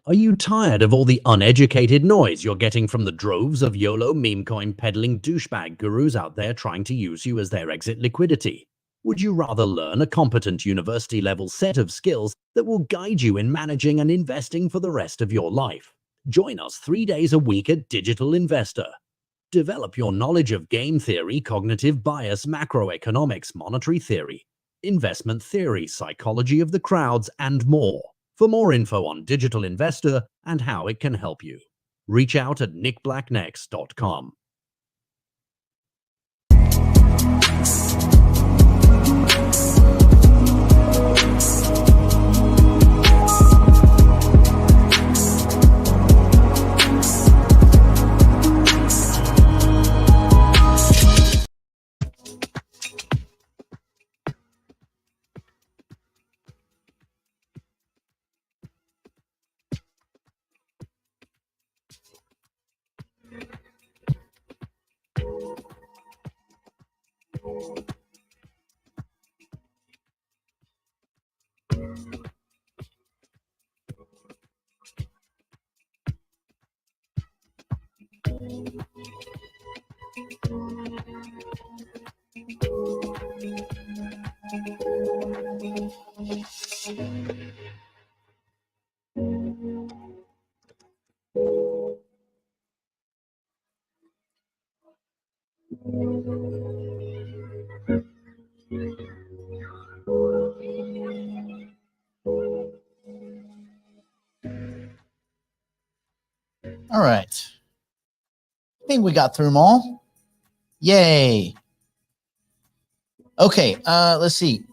Are you tired of all the uneducated noise you're getting from the droves of YOLO meme coin peddling douchebag gurus out there trying to use you as their exit liquidity? Would you rather learn a competent university level set of skills that will guide you in managing and investing for the rest of your life? Join us 3 days a week at Digital Investor. Develop your knowledge of game theory, cognitive bias, macroeconomics, monetary theory, investment theory, psychology of the crowds, and more. For more info on Digital Investor and how it can help you, reach out at nickblacknext.com. All right. I think we got through them all. Yay. Okay, let's see.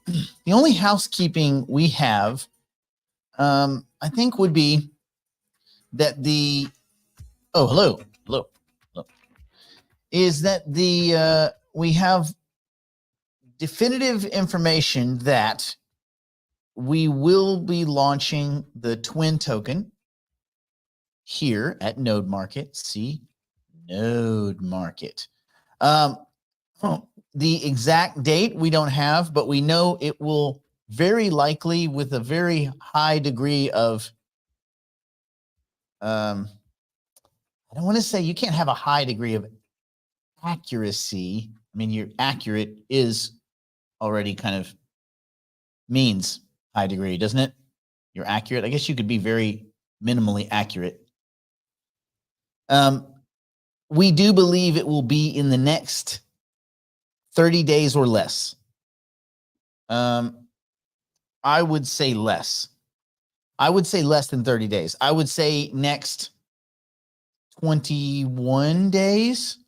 The only housekeeping we have, I think, would be that the hello, is that the we have definitive information that we will be launching the twin token here at Node Market. See, Node Market. The exact date we don't have, but we know it will very likely, with a very high degree of, I don't want to say you can't have a high degree of accuracy. I mean, you're accurate is already kind of means high degree, doesn't it? You're accurate. I guess you could be very minimally accurate. We do believe it will be in the next 30 days or less. I would say less. I would say less than 30 days. I would say next 21 days,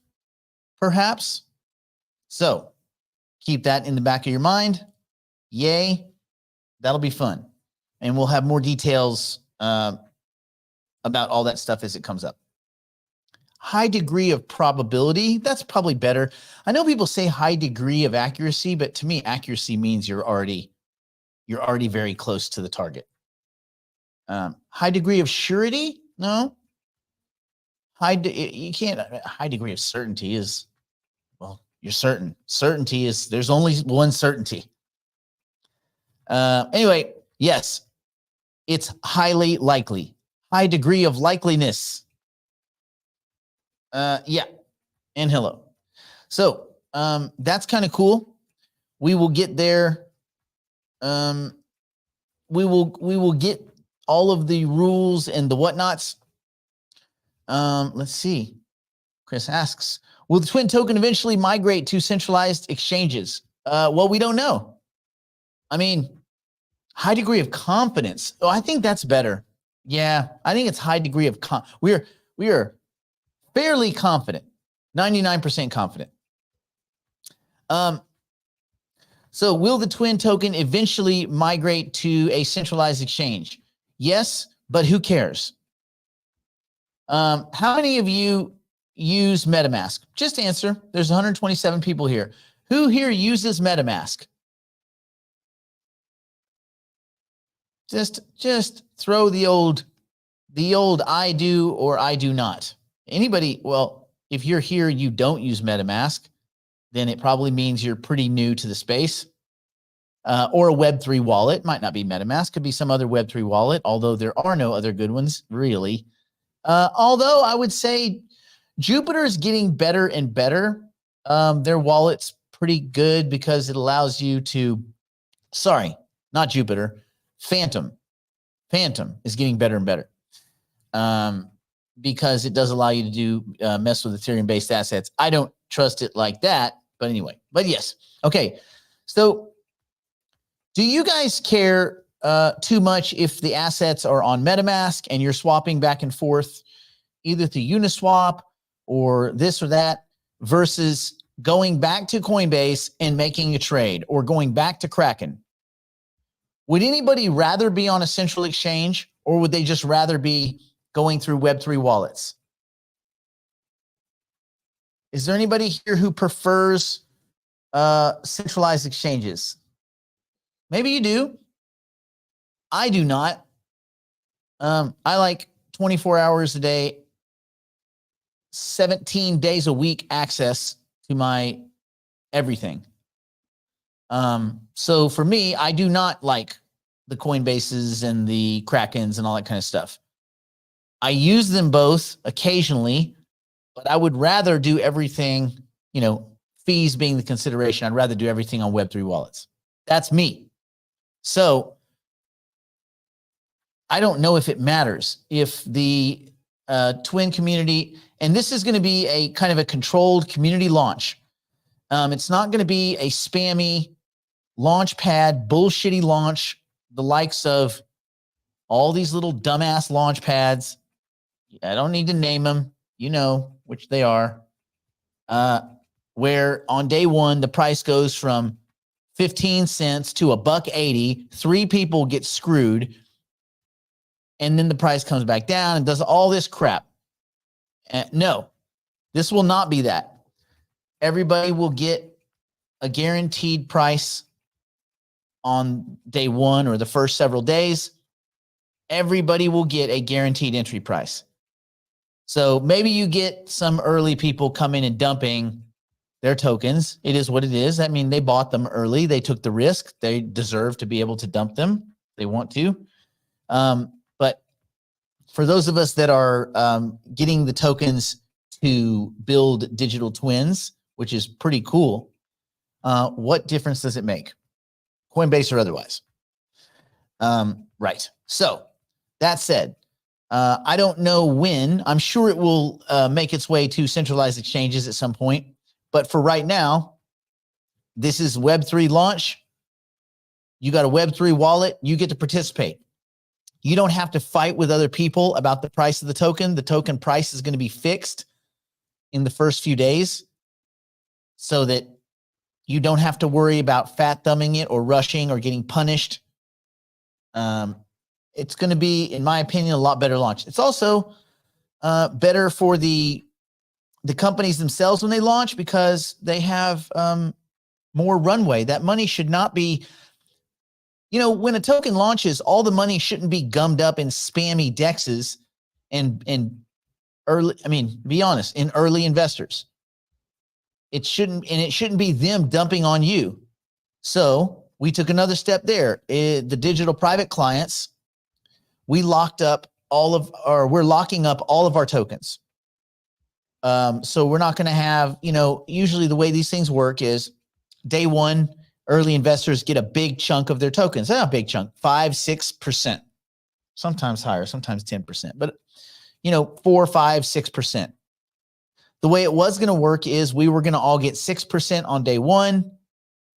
perhaps. So keep that in the back of your mind. Yay. That'll be fun. And we'll have more details about all that stuff as it comes up. High degree of probability, that's probably better. I know people say high degree of accuracy, but to me, accuracy means you're already very close to the target. High degree of surety, no. You can't. High degree of certainty is, well, you're certain. Certainty is, there's only one certainty. Anyway, yes, it's highly likely. High degree of likeliness. Yeah, and hello. So that's kind of cool. We will get there. We will get all of the rules and the whatnots. Let's see. Chris asks, will the twin token eventually migrate to centralized exchanges? Well, we don't know. I mean, high degree of confidence. Oh, I think that's better. Yeah, I think it's high degree of we are fairly confident, 99% confident. So will the twin token eventually migrate to a centralized exchange? Yes, but who cares? How many of you use MetaMask? Just answer. There's 127 people here. Who here uses MetaMask? Just throw the old I do or I do not. Anybody, well, if you're here, you don't use MetaMask, then it probably means you're pretty new to the space. or a Web3 wallet. Might not be MetaMask, could be some other Web3 wallet, although there are no other good ones, really. Although I would say Jupiter is getting better and better. Their wallet's pretty good because it allows you to, sorry, not Jupiter, Phantom. Phantom is getting better and better because it does allow you to do mess with Ethereum-based assets. I don't trust it like that, but anyway. But yes. Okay. So do you guys care too much if the assets are on MetaMask and you're swapping back and forth either through Uniswap or this or that versus going back to Coinbase and making a trade or going back to Kraken? Would anybody rather be on a central exchange or would they just rather be going through Web3 wallets? Is there anybody here who prefers centralized exchanges? Maybe you do. I do not. I like 24 hours a day, 17 days a week access to my everything. So for me, I do not like the Coinbases and the Krakens and all that kind of stuff. I use them both occasionally, but I would rather do everything, fees being the consideration. I'd rather do everything on Web3 wallets. That's me. So I don't know if it matters if the twin community, and this is going to be a kind of a controlled community launch. It's not going to be a spammy launch pad, bullshitty launch, the likes of all these little dumbass launch pads. I don't need to name them. You know which they are. Where on day one, the price goes from 15 cents to $1.80. 3 people get screwed. And then the price comes back down and does all this crap. No, this will not be that. Everybody will get a guaranteed price on day one or the first several days. Everybody will get a guaranteed entry price. So maybe you get some early people coming and dumping their tokens. It is what it is. I mean, they bought them early. They took the risk. They deserve to be able to dump them. They want to. But for those of us that are getting the tokens to build digital twins, which is pretty cool, what difference does it make? Coinbase or otherwise? Right. So that said, I don't know when. I'm sure it will make its way to centralized exchanges at some point. But for right now, this is Web3 launch. You got a Web3 wallet. You get to participate. You don't have to fight with other people about the price of the token. The token price is going to be fixed in the first few days so that you don't have to worry about fat thumbing it or rushing or getting punished. It's going to be, in my opinion, a lot better launch. It's also better for the companies themselves when they launch because they have more runway. That money should not be, when a token launches, all the money shouldn't be gummed up in spammy dexes and early, be honest, in early investors. It shouldn't be them dumping on you. So we took another step there. The digital private clients, we're locking up all of our tokens. So we're not going to have, usually the way these things work is day one, early investors get a big chunk of their tokens. Not a big chunk, 5-6%, sometimes higher, sometimes 10%, but 4, 5, 6%. The way it was going to work is we were going to all get 6% on day one.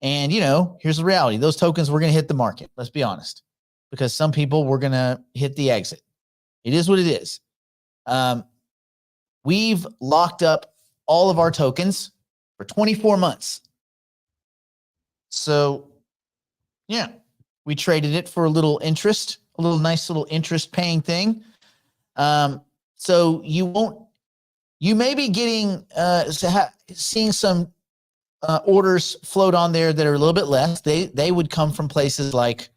And, here's the reality. Those tokens were going to hit the market. Let's be honest, because some people were going to hit the exit. It is what it is. We've locked up all of our tokens for 24 months. So, yeah, we traded it for a little interest, a little nice little interest paying thing. So you may be getting, seeing some orders float on there that are a little bit less. They would come from places like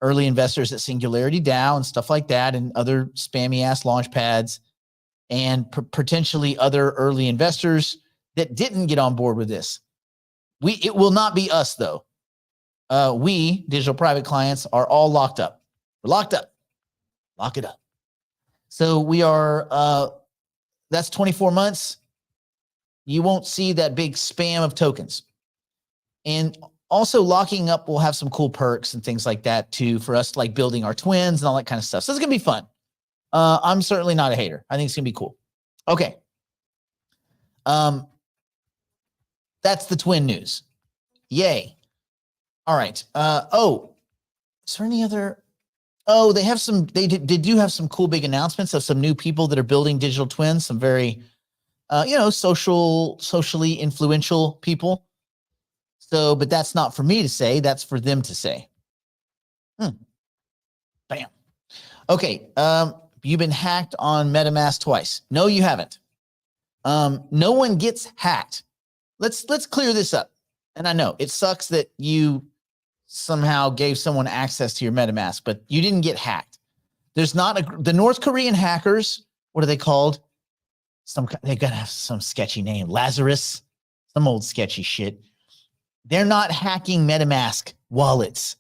early investors at Singularity DAO and stuff like that, and other spammy ass launch pads, and potentially other early investors that didn't get on board with this. It will not be us though. we, digital private clients, are all locked up. We're locked up. Lock it up. So we are, that's 24 months. You won't see that big spam of tokens. And also locking up will have some cool perks and things like that too for us, like building our twins and all that kind of stuff. So it's going to be fun. I'm certainly not a hater. I think it's going to be cool. Okay. That's the twin news. Yay. All right. Is there any other? Oh, they have some, they do have some cool big announcements of some new people that are building digital twins, some very, socially influential people. So, but that's not for me to say, that's for them to say. Bam. Okay. You've been hacked on MetaMask twice. No, you haven't. No one gets hacked. Let's clear this up. And I know it sucks that you somehow gave someone access to your MetaMask, but you didn't get hacked. There's not the North Korean hackers. What are they called? They gotta have some sketchy name. Lazarus, some old sketchy shit. They're not hacking MetaMask wallets.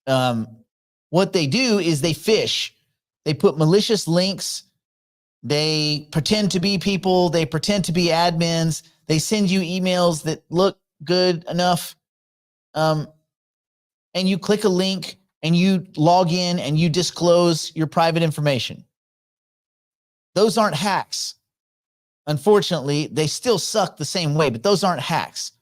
What they do is they phish. They put malicious links. They pretend to be people. They pretend to be admins. They send you emails that look good enough. And you click a link and you log in and you disclose your private information. Those aren't hacks. Unfortunately, they still suck the same way, but those aren't hacks.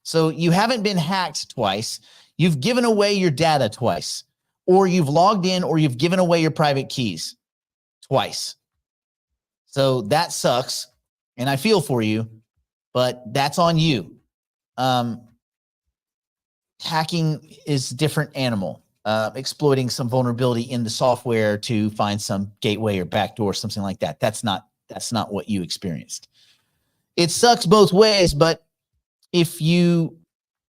So you haven't been hacked twice. You've given away your data twice, or you've logged in, or you've given away your private keys twice. So that sucks. And I feel for you, but that's on you. Hacking is a different animal. Exploiting some vulnerability in the software to find some gateway or backdoor, something like that. That's not what you experienced. It sucks both ways, but if you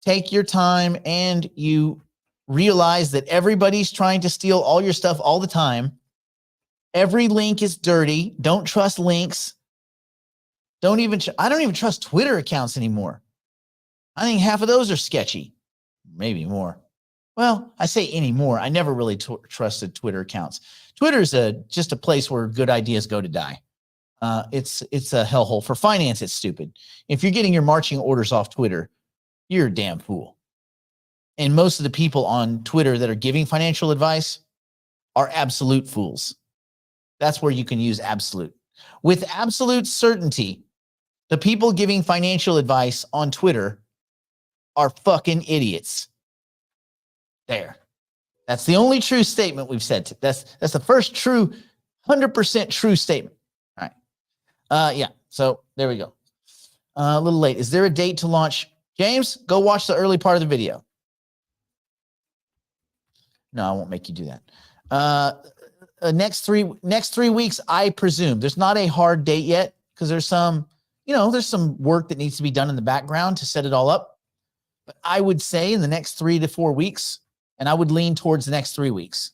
take your time and you realize that everybody's trying to steal all your stuff all the time, every link is dirty. Don't trust links. I don't even trust Twitter accounts anymore. I think half of those are sketchy, maybe more. Well, I say anymore. I never really trusted Twitter accounts. Twitter is just a place where good ideas go to die. It's a hellhole. For finance, it's stupid. If you're getting your marching orders off Twitter, you're a damn fool. And most of the people on Twitter that are giving financial advice are absolute fools. That's where you can use absolute. With absolute certainty, the people giving financial advice on Twitter are fucking idiots. There. That's the only true statement we've said. That's the first true, 100% true statement. All right. Yeah. So there we go. A little late. Is there a date to launch? James, go watch the early part of the video. No, I won't make you do that. Next three weeks, I presume. There's not a hard date yet because there's some work that needs to be done in the background to set it all up. But I would say in the next 3 to 4 weeks, and I would lean towards the next 3 weeks.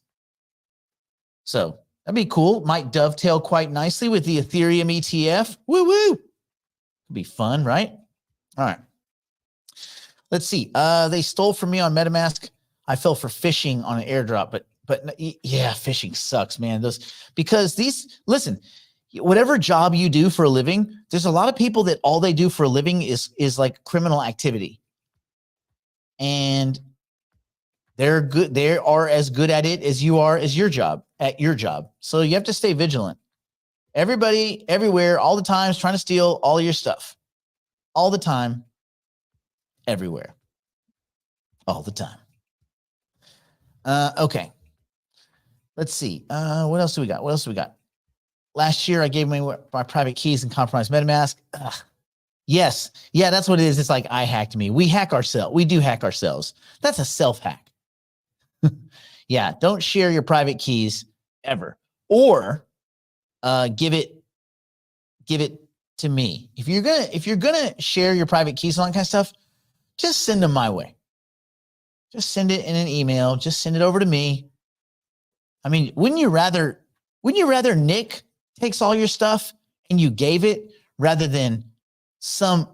So that'd be cool. Might dovetail quite nicely with the Ethereum ETF. Woo woo. Could be fun, right? All right. Let's see. They stole from me on MetaMask. I fell for phishing on an airdrop, but yeah, phishing sucks, man. Listen, whatever job you do for a living, there's a lot of people that all they do for a living is like criminal activity. And they're good. They are as good at it as you are at your job. So you have to stay vigilant. Everybody, everywhere, all the time is trying to steal all your stuff. All the time, everywhere. All the time. Okay. Let's see. What else do we got? Last year, I gave away my private keys and compromised MetaMask. Ugh. Yes. Yeah, that's what it is. It's like I hacked me. We hack ourselves. We do hack ourselves. That's a self-hack. Yeah, don't share your private keys ever. Or give it to me. If you're gonna share your private keys and all that kind of stuff, just send them my way. Just send it in an email. Just send it over to me. I mean, wouldn't you rather Nick takes all your stuff and you gave it rather than some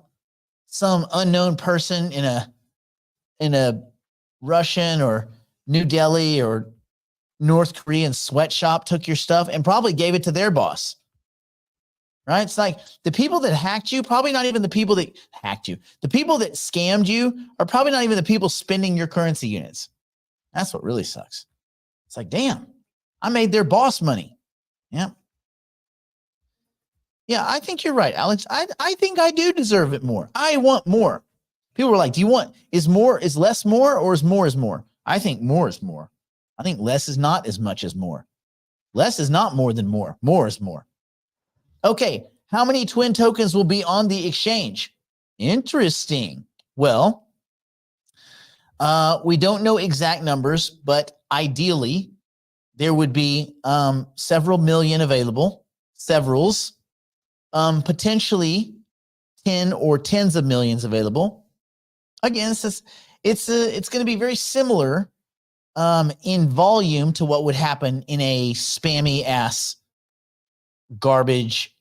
unknown person in a Russian or New Delhi or North Korean sweatshop took your stuff and probably gave it to their boss. Right? It's like the people that hacked you, probably not even the people that hacked you. The people that scammed you are probably not even the people spending your currency units. That's what really sucks. It's like, damn, I made their boss money. Yeah. Yeah, I think you're right, Alex. I think I do deserve it more. I want more. People were like, do you want, is less more, or is more? I think more is more. I think less is not as much as more. Less is not more than more. More is more. Okay, how many twin tokens will be on the exchange? Interesting. Well, we don't know exact numbers, but ideally, there would be several million available, severals, potentially 10 or tens of millions available. Again, it's going to be very similar in volume to what would happen in a spammy ass garbage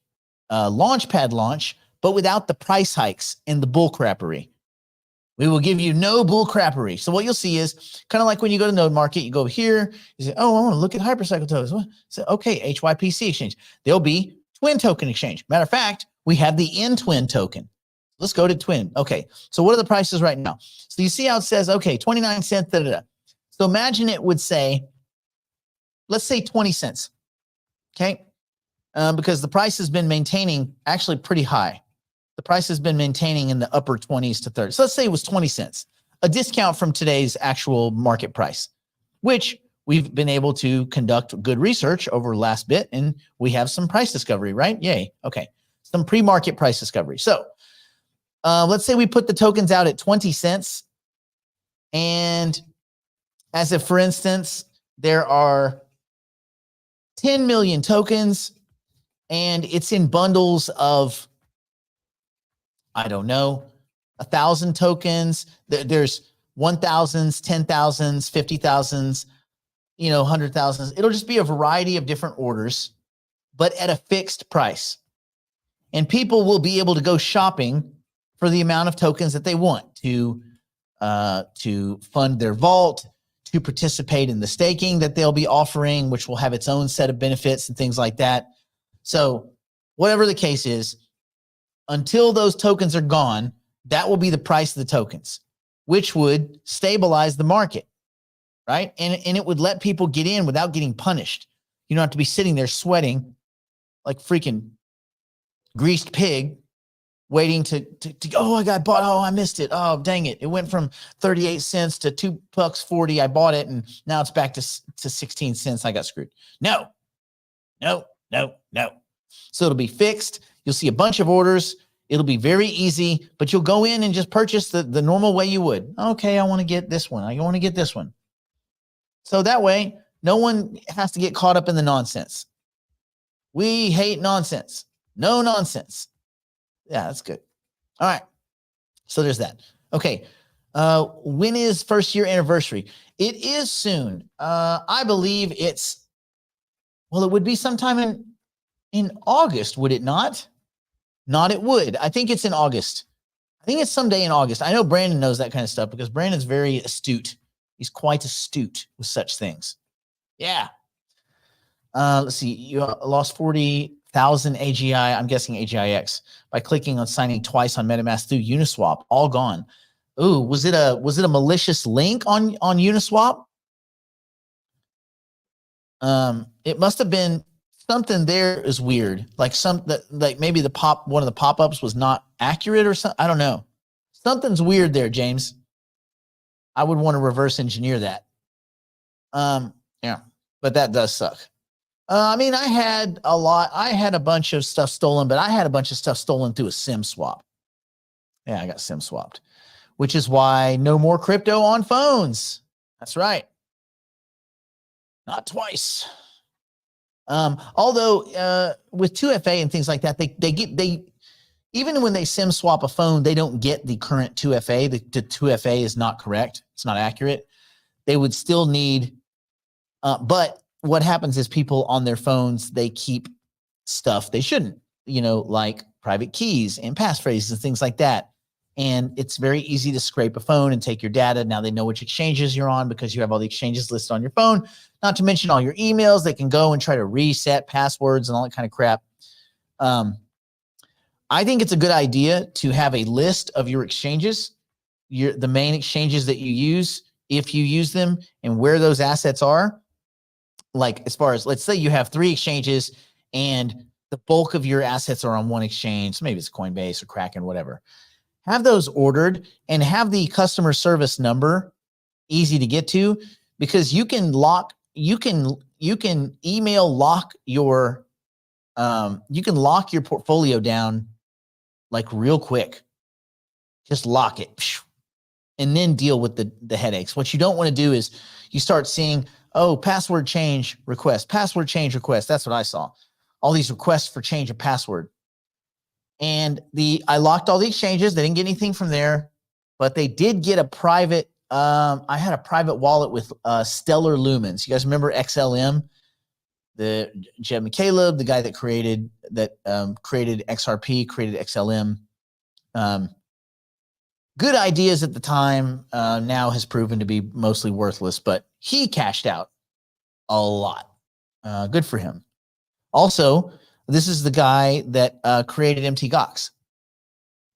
launchpad launch, but without the price hikes and the bullcrappery. We will give you no bullcrappery. So what you'll see is kind of like when you go to Node Market, you go here, you say, oh, I want to look at hypercycle tokens. So, okay, HYPC exchange. There'll be twin token exchange. Matter of fact, we have the N twin token. Let's go to twin. Okay, so what are the prices right now? So you see how it says, okay, 29 cents, da, da, da. So imagine it would say, let's say 20 cents, okay? Because the price has been maintaining actually pretty high. The price has been maintaining in the upper 20s to 30s. So let's say it was 20 cents, a discount from today's actual market price, which we've been able to conduct good research over last bit, and we have some price discovery, right? Yay. Okay. Some pre-market price discovery. So let's say we put the tokens out at 20 cents. And as if, for instance, there are 10 million tokens, and it's in bundles of, I don't know, 1,000 tokens. There's 1,000s, 10,000s, 50,000s, 100,000s. It'll just be a variety of different orders, but at a fixed price. And people will be able to go shopping for the amount of tokens that they want to fund their vault, to participate in the staking that they'll be offering, which will have its own set of benefits and things like that. So whatever the case is, until those tokens are gone, that will be the price of the tokens, which would stabilize the market, right? And it would let people get in without getting punished. You don't have to be sitting there sweating like freaking greased pig, waiting to oh, I got bought. Oh, I missed it. Oh, dang it. It went from 38 cents to $2.40. I bought it, and now it's back to 16 cents. I got screwed. No. So it'll be fixed. You'll see a bunch of orders. It'll be very easy, but you'll go in and just purchase the normal way you would. Okay, I want to get this one. I want to get this one. So that way, no one has to get caught up in the nonsense. We hate nonsense. No nonsense. Yeah, that's good. All right. So there's that. Okay. When is first year anniversary? It is soon. I believe it would be sometime in August, would it not? Not it would. I think it's in August. I think it's someday in August. I know Brandon knows that kind of stuff because Brandon's very astute. He's quite astute with such things. Yeah. Let's see. You lost 40,000 AGI. I'm guessing AGIX by clicking on signing twice on MetaMask through Uniswap. All gone. Ooh, was it a malicious link on Uniswap? It must have been something there is weird. Like maybe one of the pop-ups was not accurate or something. I don't know. Something's weird there, James. I would want to reverse engineer that. Yeah, but that does suck. I mean, I had a bunch of stuff stolen, but I had a bunch of stuff stolen through a SIM swap. Yeah, I got SIM swapped, which is why no more crypto on phones. That's right. Not twice. Although with 2FA and things like that, they even when they SIM swap a phone, they don't get the current 2FA. The 2FA is not correct. It's not accurate. They would still need, but what happens is people on their phones, they keep stuff they shouldn't, like private keys and passphrases and things like that. And it's very easy to scrape a phone and take your data. Now they know which exchanges you're on because you have all the exchanges listed on your phone, not to mention all your emails. They can go and try to reset passwords and all that kind of crap. I think it's a good idea to have a list of your exchanges, the main exchanges that you use, if you use them, and where those assets are. Like, as far as, let's say you have 3 exchanges and the bulk of your assets are on one exchange. Maybe it's Coinbase or Kraken, whatever. Have those ordered and have the customer service number easy to get to, because you can email lock your portfolio down like real quick. Just lock it and then deal with the headaches. What you don't want to do is you start seeing, oh, password change request. That's what I saw. All these requests for change of password. And I locked all the exchanges. They didn't get anything from there, but they did get a private, I had a private wallet with Stellar Lumens. You guys remember XLM? The Jeb McCaleb, the guy that created XRP, created XLM. Good ideas at the time, now has proven to be mostly worthless, but he cashed out a lot. Good for him. Also, this is the guy that created MTGOX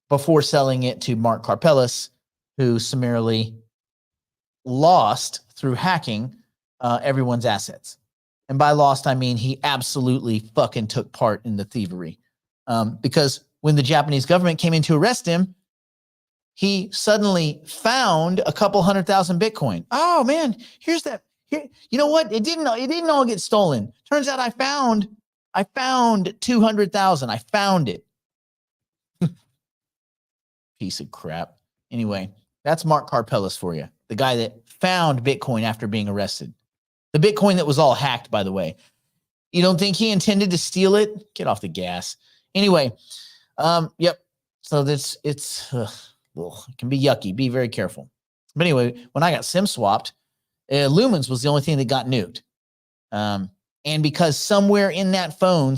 before selling it to Mark Karpelès, who summarily lost through hacking everyone's assets. And by lost, I mean he absolutely fucking took part in the thievery. Because when the Japanese government came in to arrest him, he suddenly found a couple 100,000 Bitcoin. Oh man, here's that. Here, you know what? It didn't all get stolen. Turns out I found 200,000. I found it. Piece of crap. Anyway, that's Mark Karpelès for you. The guy that found Bitcoin after being arrested. The Bitcoin that was all hacked, by the way. You don't think he intended to steal it? Get off the gas. Anyway, yep. So it can be yucky. Be very careful. But anyway, when I got SIM swapped, Lumens was the only thing that got nuked. And because somewhere in that phone,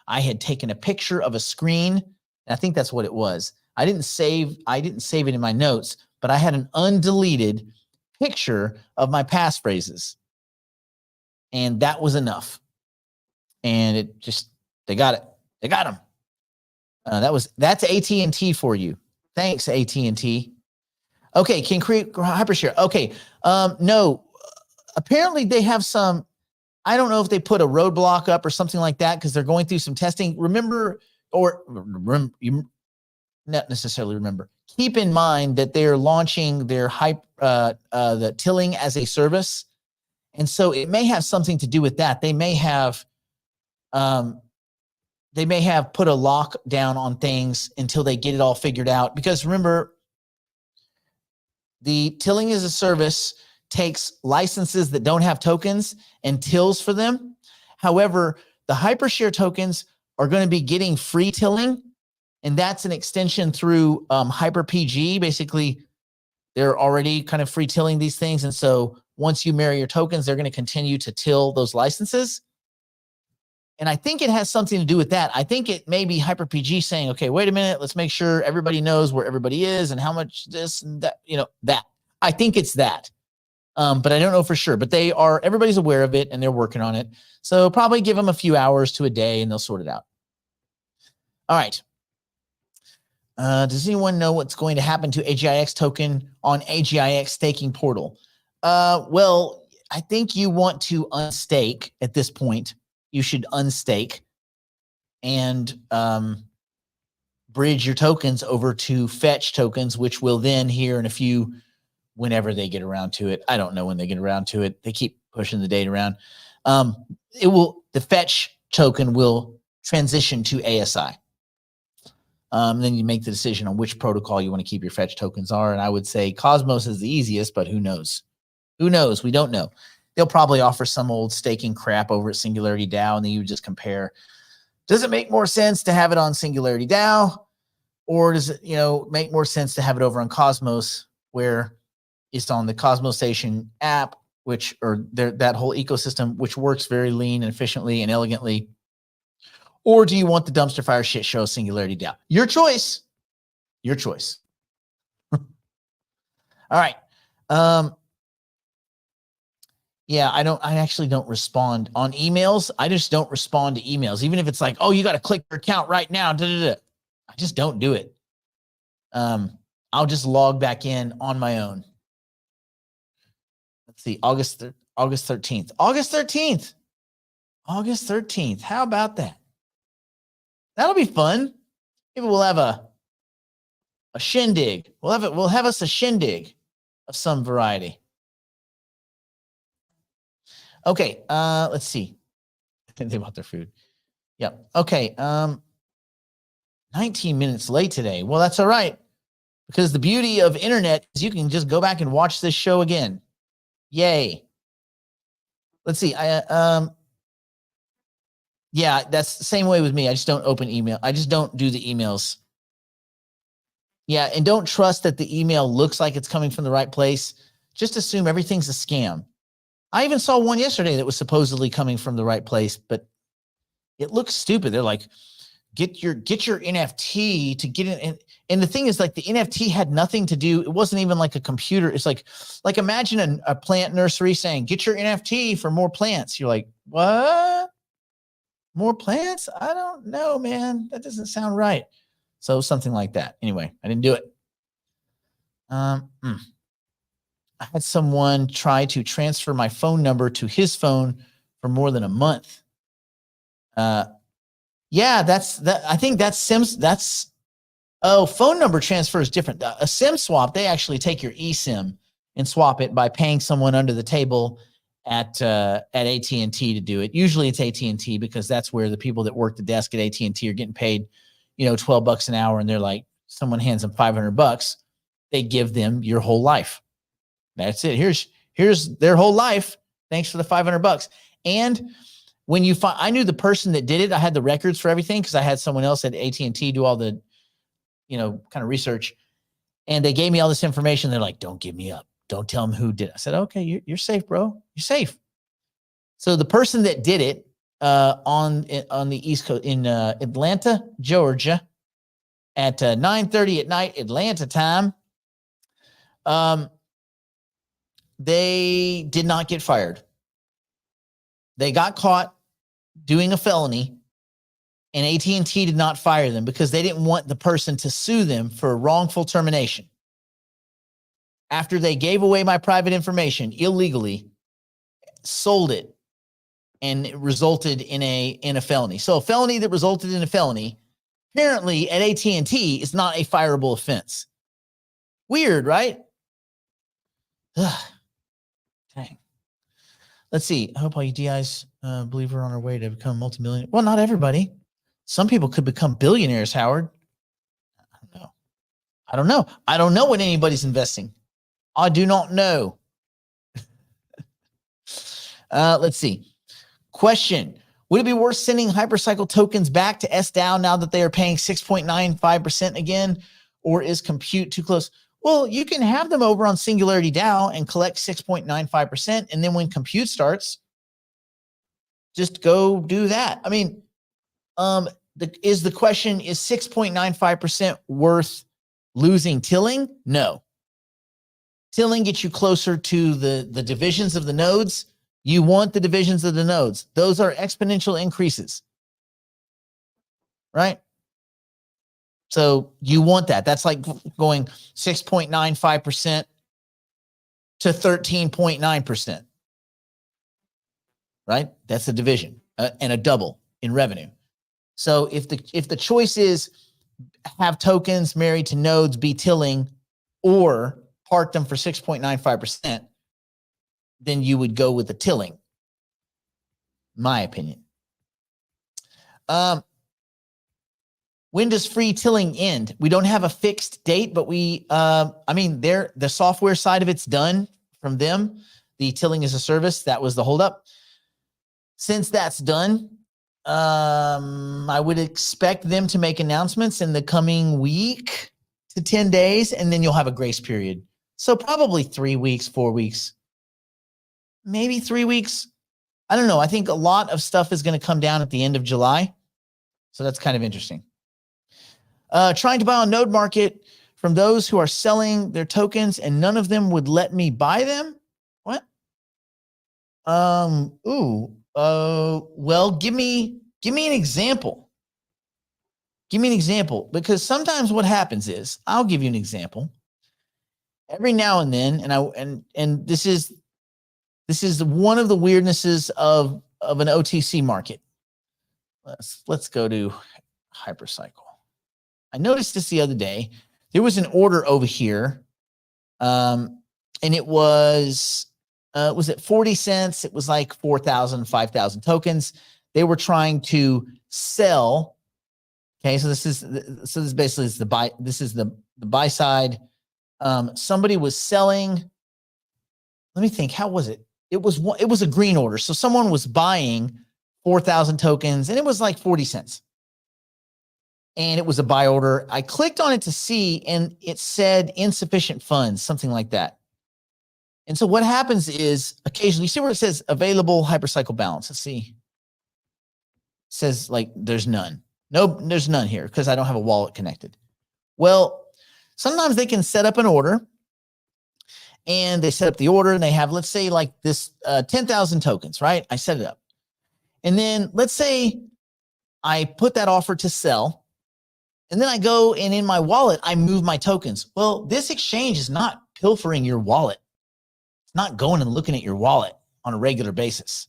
I had taken a picture of a screen. And I think that's what it was. I didn't save it in my notes, but I had an undeleted picture of my passphrases. And that was enough. And they got it. They got them. That's AT&T for you. Thanks, AT&T. Okay, can create hypershare. Okay, no. Apparently they have some, I don't know if they put a roadblock up or something like that because they're going through some testing. Not necessarily remember. Keep in mind that they're launching their the tilling as a service. And so it may have something to do with that. They may have put a lock down on things until they get it all figured out. Because remember, the tilling as a service takes licenses that don't have tokens and tills for them. However, the hypershare tokens are going to be getting free tilling, and that's an extension through HyperPG. Basically, they're already kind of free tilling these things. And so once you marry your tokens, they're going to continue to till those licenses. And I think it has something to do with that. I think it may be HyperPG saying, okay, wait a minute, let's make sure everybody knows where everybody is and how much this and that, that. I think it's that. But I don't know for sure. But everybody's aware of it and they're working on it. So probably give them a few hours to a day and they'll sort it out. All right. Does anyone know what's going to happen to AGIX token on AGIX staking portal? Well, I think you want to unstake at this point. You should unstake and bridge your tokens over to fetch tokens, which will then here in a few, whenever they get around to it. I don't know when they get around to it. They keep pushing the date around. The fetch token will transition to ASI. Then you make the decision on which protocol you want to keep your fetch tokens are. And I would say Cosmos is the easiest, but who knows? Who knows? We don't know. They'll probably offer some old staking crap over at Singularity DAO, and then you just compare. Does it make more sense to have it on Singularity DAO, or does it, make more sense to have it over on Cosmos, where it's on the Cosmos Station app, that whole ecosystem, which works very lean and efficiently and elegantly? Or do you want the dumpster fire shit show Singularity DAO? Your choice. Your choice. All right. Yeah, I actually don't respond on emails. I just don't respond to emails, even if it's like, oh, you got to click your account right now. I just don't do it. I'll just log back in on my own. Let's see, August 13th. August 13th. How about that? That'll be fun. Maybe we'll have a shindig. We'll have us a shindig of some variety. Okay, let's see. They bought their food. Yep. Okay. 19 minutes late today. Well, that's all right. Because the beauty of internet is you can just go back and watch this show again. Yay. Let's see. Yeah, that's the same way with me. I just don't open email. I just don't do the emails. Yeah, and don't trust that the email looks like it's coming from the right place. Just assume everything's a scam. I even saw one yesterday that was supposedly coming from the right place, but it looks stupid. They're like, get your NFT to get in. And the thing is, like, the NFT had nothing to do. It wasn't even like a computer. It's like imagine a plant nursery saying, get your NFT for more plants. You're like, what? More plants? I don't know, man. That doesn't sound right. So something like that. Anyway, I didn't do it. I had someone try to transfer my phone number to his phone for more than a month. Yeah, I think that's SIMs. Phone number transfer is different. A SIM swap, they actually take your eSIM and swap it by paying someone under the table at AT&T to do it. Usually it's AT&T because that's where the people that work the desk at AT&T are getting paid, $12 an hour, and they're like, someone hands them $500, they give them your whole life. That's it. Here's their whole life. Thanks for the $500. And when you find, I knew the person that did it. I had the records for everything because I had someone else at AT&T do all the, kind of research, and they gave me all this information. They're like, don't give me up. Don't tell them who did it. I said, okay, you're safe, bro. You're safe. So the person that did it on the East Coast in Atlanta, Georgia, at 9:30 at night, Atlanta time, they did not get fired. They got caught doing a felony, and AT&T did not fire them because they didn't want the person to sue them for wrongful termination. After they gave away my private information illegally, sold it, and it resulted in a felony. So a felony that resulted in a felony, apparently at AT&T, is not a fireable offense. Weird, right? Ugh. Dang. Let's see. I hope all you DIs believe we're on our way to become multimillionaire. Well, not everybody. Some people could become billionaires, Howard. I don't know. I don't know when anybody's investing. I do not know. Let's see. Question. Would it be worth sending Hypercycle tokens back to SDAO now that they are paying 6.95% again? Or is compute too close? Well, you can have them over on Singularity DAO and collect 6.95%. And then when compute starts, just go do that. I mean, the question, is 6.95% worth losing tilling? No. Tilling gets you closer to the divisions of the nodes. You want the divisions of the nodes. Those are exponential increases, right? So you want that. That's like going 6.95% to 13.9%, right? That's a division and a double in revenue. So if the choice is have tokens married to nodes be tilling or park them for 6.95%, then you would go with the tilling, my opinion. When does free tilling end? We don't have a fixed date, but the software side of it's done from them. The tilling as a service, that was the holdup. Since that's done, I would expect them to make announcements in the coming week to 10 days, and then you'll have a grace period. So probably 3 weeks, 4 weeks, maybe 3 weeks. I don't know. I think a lot of stuff is going to come down at the end of July. So that's kind of interesting. Trying to buy on Node Market from those who are selling their tokens and none of them would let me buy them. What? Well, give me an example. Give me an example, because sometimes what happens is, I'll give you an example. Every now and then, and this is one of the weirdnesses of an OTC market. Let's go to Hypercycle. I noticed this the other day. There was an order over here, and it was it 40 cents? It was like 4,000, 5,000 tokens. They were trying to sell. Okay, so this is basically the buy. This is the buy side. Somebody was selling. Let me think. How was it? It was a green order. So someone was buying 4,000 tokens, and it was like 40 cents. And it was a buy order. I clicked on it to see, and it said insufficient funds, something like that. And so what happens is, occasionally, you see where it says available hypercycle balance. Let's see. It says like there's none. Nope, there's none here because I don't have a wallet connected. Well, sometimes they can set up an order, and they set up the order, and they have, let's say, like this 10,000 tokens, right? I set it up. And then let's say I put that offer to sell, and then I go and in my wallet, I move my tokens. Well, this exchange is not pilfering your wallet. It's not going and looking at your wallet on a regular basis.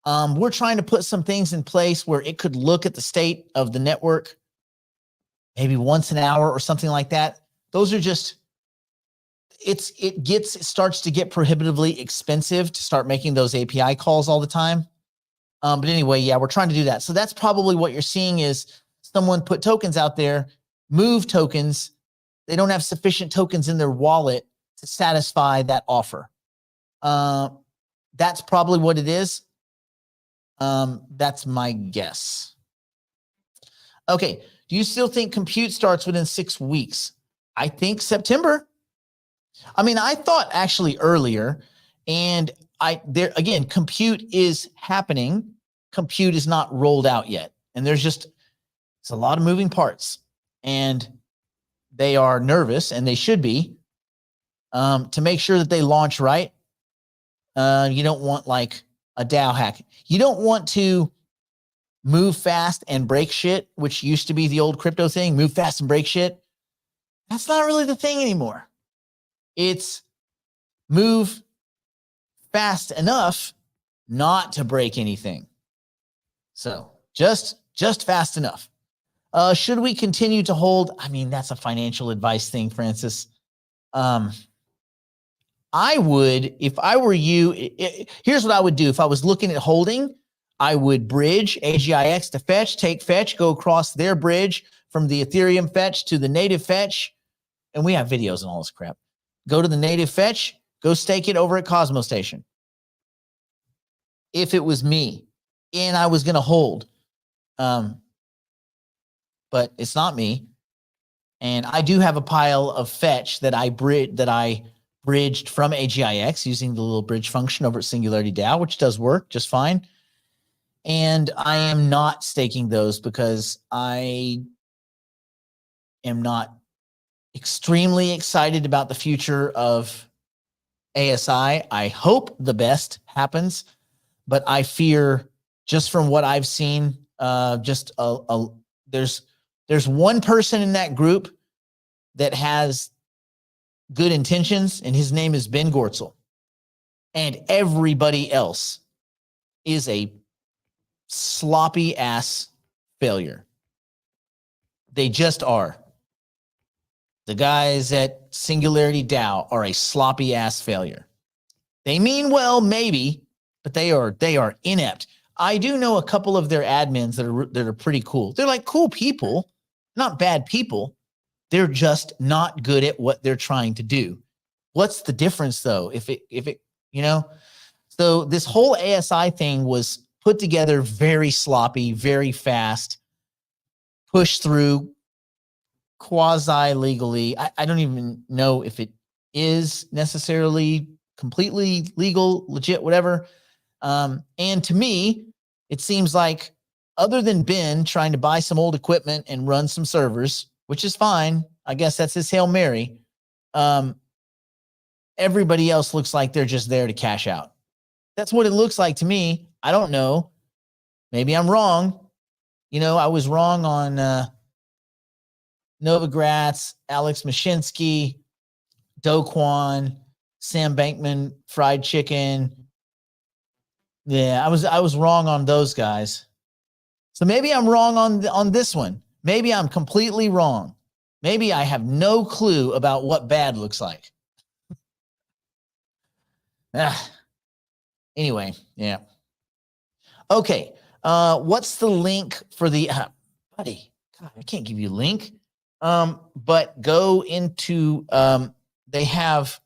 We're trying to put some things in place where it could look at the state of the network maybe once an hour or something like that. Those are just, it starts to get prohibitively expensive to start making those API calls all the time. But anyway, yeah, we're trying to do that. So that's probably what you're seeing is someone put tokens out there, move tokens. They don't have sufficient tokens in their wallet to satisfy that offer. That's probably what it is. That's my guess. Okay. Do you still think compute starts within 6 weeks? I think September. I mean, I thought actually earlier, and there again, compute is happening. Compute is not rolled out yet. And it's a lot of moving parts, and they are nervous, and they should be, to make sure that they launch right. You don't want like a DAO hack. You don't want to move fast and break shit, which used to be the old crypto thing, move fast and break shit. That's not really the thing anymore. It's move fast enough not to break anything. So just fast enough. Should we continue to hold? I mean, that's a financial advice thing, Francis. I would, if I were you, here's what I would do. If I was looking at holding, I would bridge AGIX to fetch, take fetch, go across their bridge from the Ethereum fetch to the native fetch. And we have videos and all this crap. Go to the native fetch, go stake it over at Cosmos Station. If it was me and I was going to hold, but it's not me. And I do have a pile of fetch that I bridged from AGIX using the little bridge function over at Singularity DAO, which does work just fine. And I am not staking those because I am not extremely excited about the future of ASI. I hope the best happens, but I fear, just from what I've seen, there's one person in that group that has good intentions, and his name is Ben Gortzel. And everybody else is a sloppy ass failure. They just are. The guys at Singularity DAO are a sloppy ass failure. They mean well, maybe, but they are inept. I do know a couple of their admins that are pretty cool. They're like cool people, not bad people. They're just not good at what they're trying to do. What's the difference though? If it, you know, so this whole ASI thing was put together very sloppy, very fast, pushed through quasi legally. I don't even know if it is necessarily completely legal, legit, whatever. And to me, it seems like, other than Ben trying to buy some old equipment and run some servers, which is fine. I guess that's his Hail Mary. Everybody else looks like they're just there to cash out. That's what it looks like to me. I don't know. Maybe I'm wrong. I was wrong on Novogratz, Alex Mashinsky, Do Kwon, Sam Bankman, Fried Chicken. Yeah, I was wrong on those guys. So maybe I'm wrong on this one. Maybe I'm completely wrong. Maybe I have no clue about what bad looks like. Anyway, yeah. Okay. What's the link for the buddy? God, I can't give you a link. But go into they have,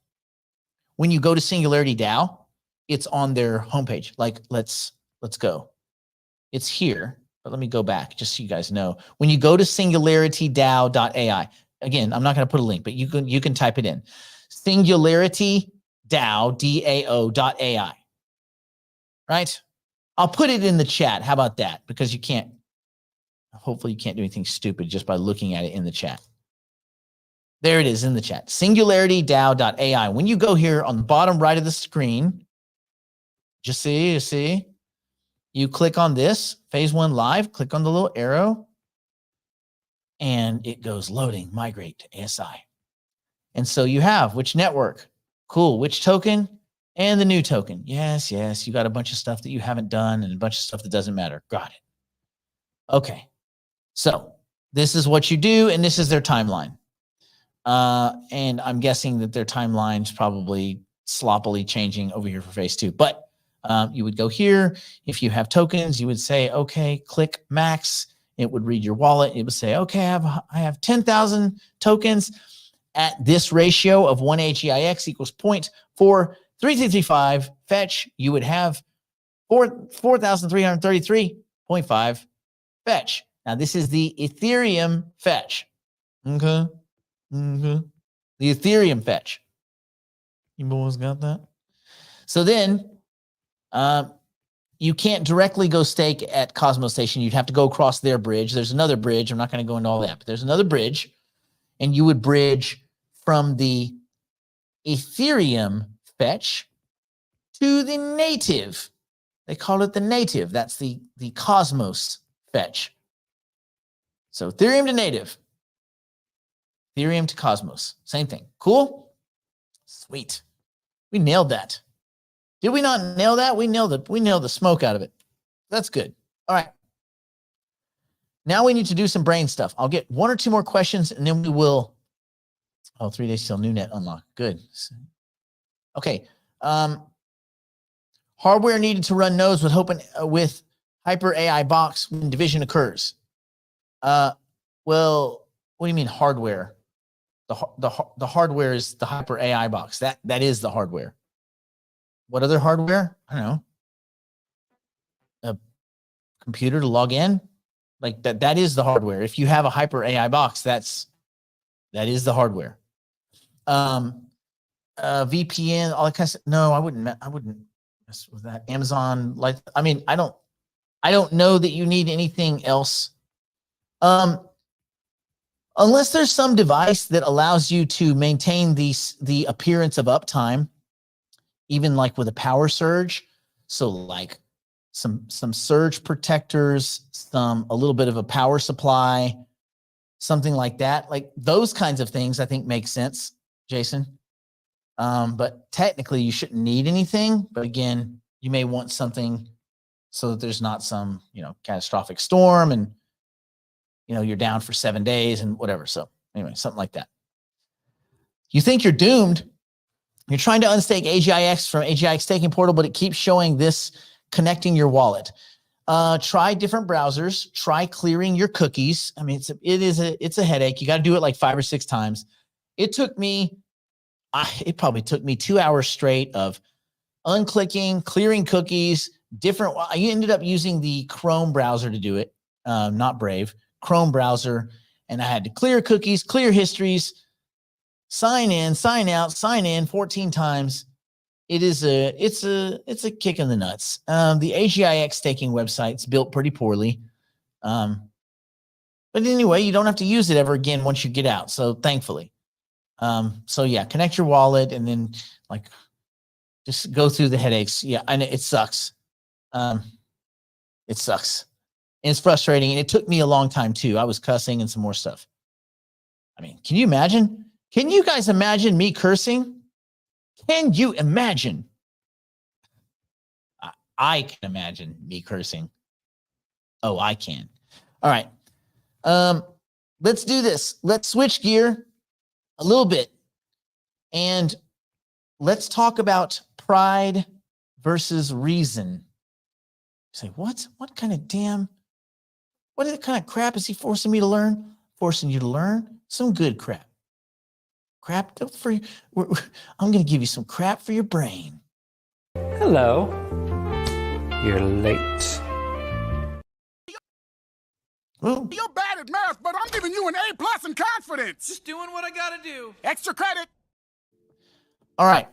when you go to Singularity DAO, it's on their homepage. Like let's go. It's here, but let me go back just so you guys know. When you go to singularitydao.ai, again, I'm not going to put a link, but you can type it in. Singularity DAO, DAO.ai. Right? I'll put it in the chat. How about that? Because hopefully you can't do anything stupid just by looking at it in the chat. There it is in the chat. SingularityDAO.ai. When you go here on the bottom right of the screen, you see, you click on this, phase 1 live, click on the little arrow, and it goes loading, migrate to ASI. And so you have which network? Cool. Which token? And the new token. Yes. You got a bunch of stuff that you haven't done and a bunch of stuff that doesn't matter. Got it. Okay. So this is what you do, and this is their timeline. And I'm guessing that their timeline's probably sloppily changing over here for phase 2. But you would go here. If you have tokens, you would say, okay, click max. It would read your wallet. It would say, okay, I have 10,000 tokens at this ratio of 1 AGIX equals 0.43335 fetch. You would have 4,333.5 fetch. Now, this is the Ethereum fetch. Okay. The Ethereum fetch. You boys got that? So then you can't directly go stake at Cosmos Station. You'd have to go across their bridge. There's another bridge. I'm not going to go into all that, but there's another bridge, and you would bridge from the Ethereum fetch to the native. They call it the native. That's the Cosmos fetch. So Ethereum to native. Ethereum to Cosmos. Same thing. Cool? Sweet. We nailed that. Did we not nail that? We nailed the smoke out of it. That's good. All right. Now we need to do some brain stuff. I'll get 1 or 2 more questions, and then we will. 3 days till new net unlock. Good. Okay. Hardware needed to run nodes with Hyper AI box when division occurs. Well, what do you mean hardware? The hardware is the Hyper AI box. That is the hardware. What other hardware? I don't know. A computer to log in? Like that is the hardware. If you have a Hyper AI box, that is the hardware. VPN, all that kind of stuff. No, I wouldn't mess with that. Amazon, I don't know that you need anything else. Unless there's some device that allows you to maintain the appearance of uptime, even like with a power surge. So like some surge protectors, a little bit of a power supply, something like that. Like those kinds of things I think make sense, Jason. But technically you shouldn't need anything. But again, you may want something so that there's not some, catastrophic storm and, you're down for 7 days and whatever. So anyway, something like that. You think you're doomed. You're trying to unstake AGIX from AGIX staking portal, but it keeps showing this connecting your wallet. Try different browsers. Try clearing your cookies. I mean, it's a headache. You got to do it like 5 or 6 times. It probably took me 2 hours straight of unclicking, clearing cookies, I ended up using the Chrome browser to do it, not Brave. Chrome browser, and I had to clear cookies, clear histories, sign in, sign out, sign in 14 times. It's a kick in the nuts. The AGIX staking website's built pretty poorly. But anyway, you don't have to use it ever again once you get out. So thankfully. So yeah, connect your wallet and then like just go through the headaches. Yeah, and it sucks. It sucks. And it's frustrating. And it took me a long time too. I was cussing and some more stuff. I mean, can you imagine? Can you guys imagine me cursing? Can you imagine? I can imagine me cursing. Oh, I can. All right. Let's do this. Let's switch gear a little bit. And let's talk about pride versus reason. You say, what kind of kind of crap is he forcing me to learn? Forcing you to learn some good crap. Crap for you. I'm going to give you some crap for your brain. Hello. You're late. Well, You're bad at math, but I'm giving you an A+ in confidence. Just doing what I gotta do. Extra credit. all right.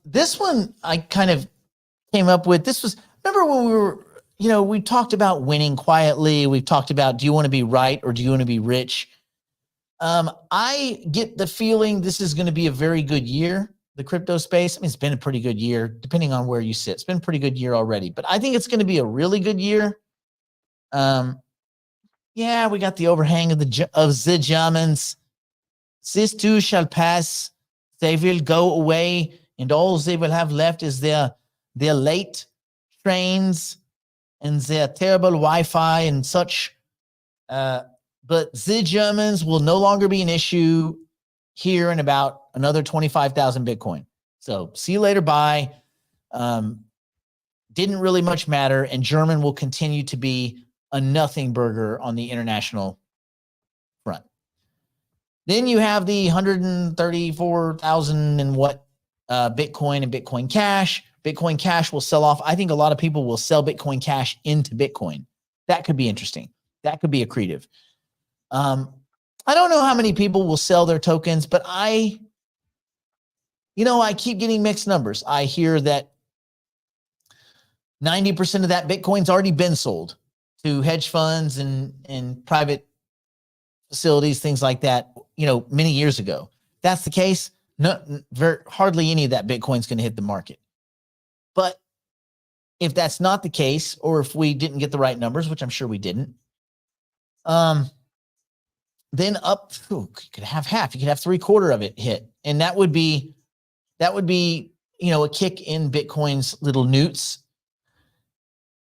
This one I kind of came up with. This was, remember when we talked about winning quietly. We've talked about, do you want to be right or do you want to be rich? I get the feeling this is going to be a very good year, the crypto space. I mean, it's been a pretty good year, depending on where you sit. It's been a pretty good year already, but I think it's going to be a really good year. Yeah, we got the overhang of the Germans. This too shall pass. They will go away, and all they will have left is their late trains and their terrible Wi-Fi and such. But the Germans will no longer be an issue here in about another 25,000 Bitcoin. So see you later. Bye. Didn't really much matter. And German will continue to be a nothing burger on the international front. Then you have the 134,000 and what Bitcoin and Bitcoin Cash. Bitcoin Cash will sell off. I think a lot of people will sell Bitcoin Cash into Bitcoin. That could be interesting. That could be accretive. I don't know how many people will sell their tokens, but I keep getting mixed numbers. I hear that 90% of that Bitcoin's already been sold to hedge funds and private facilities, things like that, many years ago. If that's the case, hardly any of that Bitcoin's going to hit the market. But if that's not the case, or if we didn't get the right numbers, which I'm sure we didn't, then you could have half, you could have 3/4 of it hit. And that would be, a kick in Bitcoin's little newts.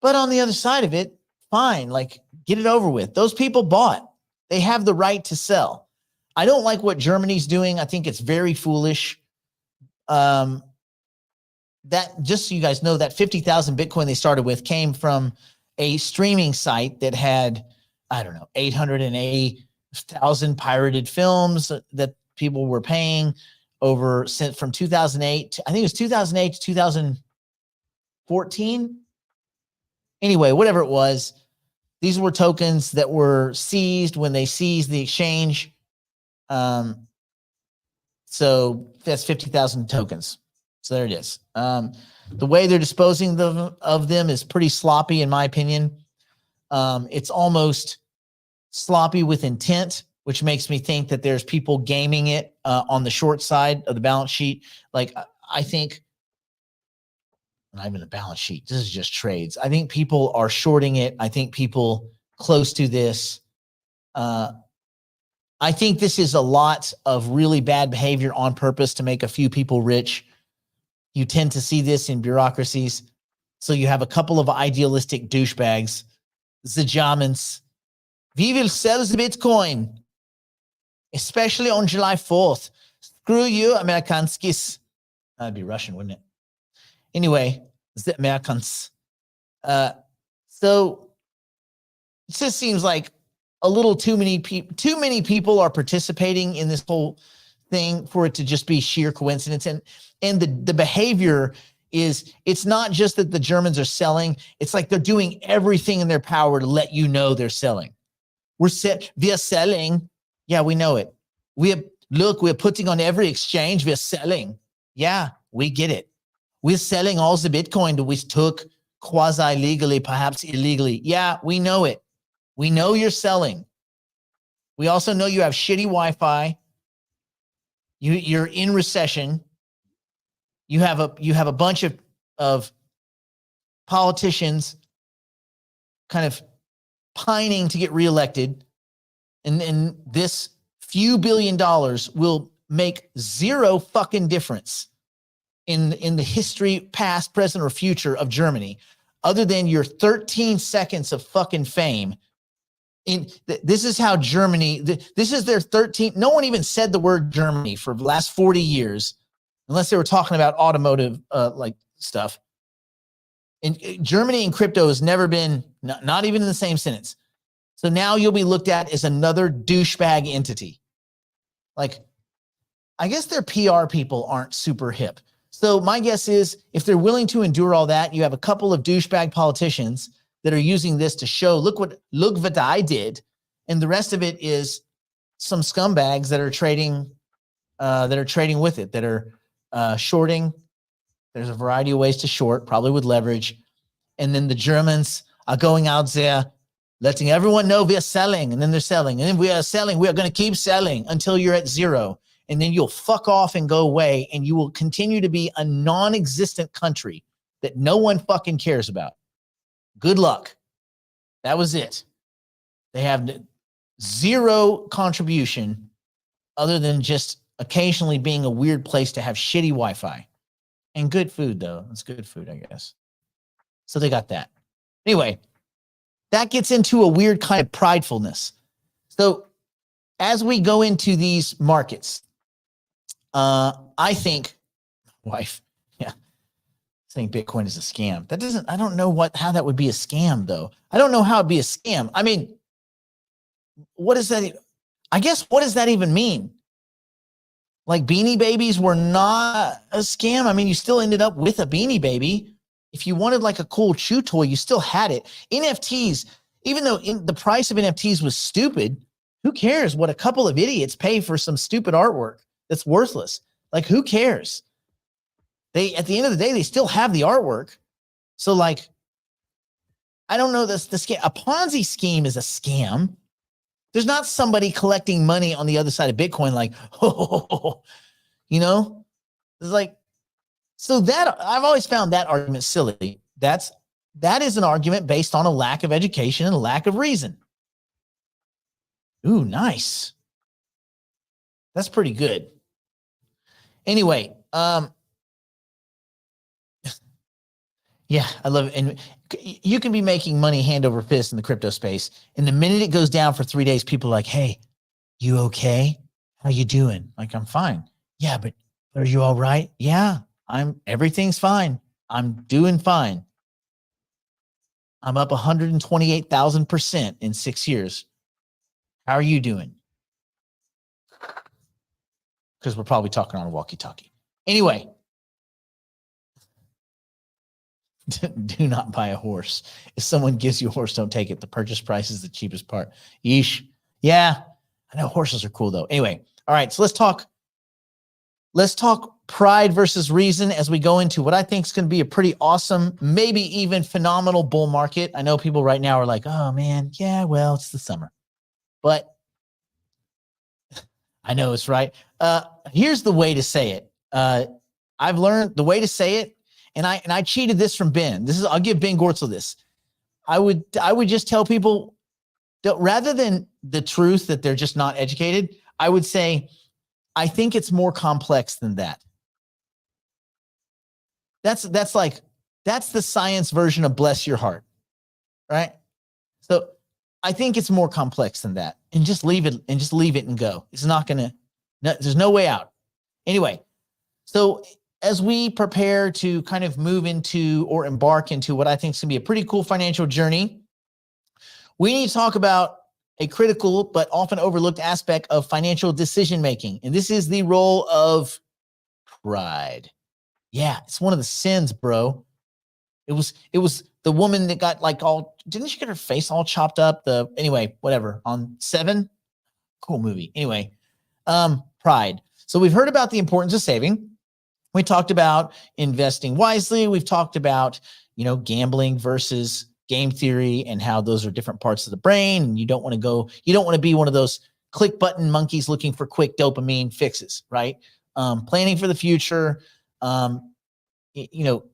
But on the other side of it, fine, like get it over with. Those people bought. They have the right to sell. I don't like what Germany's doing. I think it's very foolish. That, just so you guys know, that 50,000 Bitcoin they started with came from a streaming site that had, 880,000 pirated films that people were paying over from 2008 to, I think it was 2008 to 2014. Anyway, whatever it was, these were tokens that were seized when they seized the exchange. So that's 50,000 tokens. So there it is. The way they're disposing of them is pretty sloppy, in my opinion. It's almost sloppy with intent, which makes me think that there's people gaming it on the short side of the balance sheet. Like, I think, not even the balance sheet, this is just trades. I think people are shorting it. I think people close to this. I think this is a lot of really bad behavior on purpose to make a few people rich. You tend to see this in bureaucracies. So you have a couple of idealistic douchebags, the Germans. We will sell the Bitcoin, especially on July 4th. Screw you, Amerikanskis. That'd be Russian, wouldn't it? Anyway, the Americans. So it just seems like a little too many people are participating in this whole thing for it to just be sheer coincidence. And the behavior is, it's not just that the Germans are selling. It's like they're doing everything in their power to let you know they're selling. We are selling. Yeah, we know it. We're putting on every exchange. We're selling. Yeah, we get it. We're selling all the Bitcoin that we took quasi-legally, perhaps illegally. Yeah, we know it. We know you're selling. We also know you have shitty Wi-Fi. You're in recession. You have a bunch of politicians kind of pining to get reelected, and this few $1 billion will make zero fucking difference in the history, past, present, or future of Germany, other than your 13 seconds of fucking fame. This is how Germany, this is their 13th. No one even said the word Germany for the last 40 years, unless they were talking about automotive like stuff. And Germany and crypto has never been, not even in the same sentence. So now you'll be looked at as another douchebag entity. Like, I guess their PR people aren't super hip. So my guess is if they're willing to endure all that, you have a couple of douchebag politicians that are using this to show, look what I did. And the rest of it is some scumbags that are trading with it, that are shorting. There's a variety of ways to short, probably with leverage. And then the Germans are going out there, letting everyone know we are selling, and then they're selling. And then we are selling. We are going to keep selling until you're at zero. And then you'll fuck off and go away, and you will continue to be a non-existent country that no one fucking cares about. Good luck. That was it. They have zero contribution other than just occasionally being a weird place to have shitty Wi-Fi. And good food, though. It's good food, I guess. So they got that. Anyway, that gets into a weird kind of pridefulness. So as we go into these markets, I think, saying Bitcoin is a scam. I don't know how that would be a scam, though. I don't know how it'd be a scam. I mean, what is that? I guess, what does that even mean? Like, Beanie Babies were not a scam. I mean, you still ended up with a Beanie Baby. If you wanted like a cool chew toy, you still had it. NFTs, even though the price of NFTs was stupid, who cares what a couple of idiots pay for some stupid artwork that's worthless? Like, who cares? At the end of the day, they still have the artwork. So, like, I don't know, the scam. A Ponzi scheme is a scam. There's not somebody collecting money on the other side of Bitcoin, like, you know, it's like, so that I've always found that argument silly. That is an argument based on a lack of education and a lack of reason. Ooh, nice. That's pretty good. Anyway, yeah, I love it. And you can be making money hand over fist in the crypto space. And the minute it goes down for 3 days, people are like, hey, you okay? How you doing? Like, I'm fine. Yeah, but are you all right? Yeah, everything's fine. I'm doing fine. I'm up 128,000% in 6 years. How are you doing? Because we're probably talking on a walkie-talkie. Anyway, do not buy a horse. If someone gives you a horse, don't take it. The purchase price is the cheapest part. Yeesh. Yeah, I know horses are cool though. Anyway, all right, so let's talk pride versus reason as we go into what I think is going to be a pretty awesome, maybe even phenomenal bull market. I know people right now are like, oh man, yeah, well, it's the summer. But I know it's right. Here's the way to say it. I've learned the way to say it, and I cheated this from Ben. I'll give Ben Gortzel this. I would just tell people that rather than the truth that they're just not educated, I would say, I think it's more complex than that. That's the science version of bless your heart, right? So I think it's more complex than that, and just leave it and go. It's not going to, there's no way out. Anyway, so as we prepare to kind of move into or embark into what I think is going to be a pretty cool financial journey, we need to talk about a critical but often overlooked aspect of financial decision-making. And this is the role of pride. Yeah, it's one of the sins, bro. It was the woman that got like didn't she get her face all chopped up? Anyway, whatever, on 7. Cool movie. Anyway, pride. So we've heard about the importance of saving. We talked about investing wisely. We've talked about, gambling versus game theory and how those are different parts of the brain. And you don't want to be one of those click button monkeys looking for quick dopamine fixes, right? Planning for the future,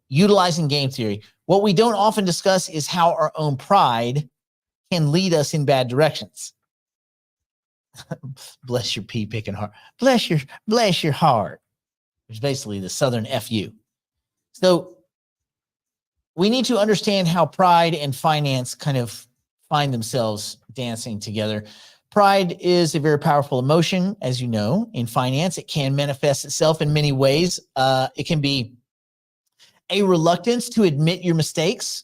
utilizing game theory. What we don't often discuss is how our own pride can lead us in bad directions. Bless your pea picking heart. Bless your heart. Which is basically the Southern FU. So we need to understand how pride and finance kind of find themselves dancing together. Pride is a very powerful emotion, as you know, in finance. It can manifest itself in many ways. It can be a reluctance to admit your mistakes,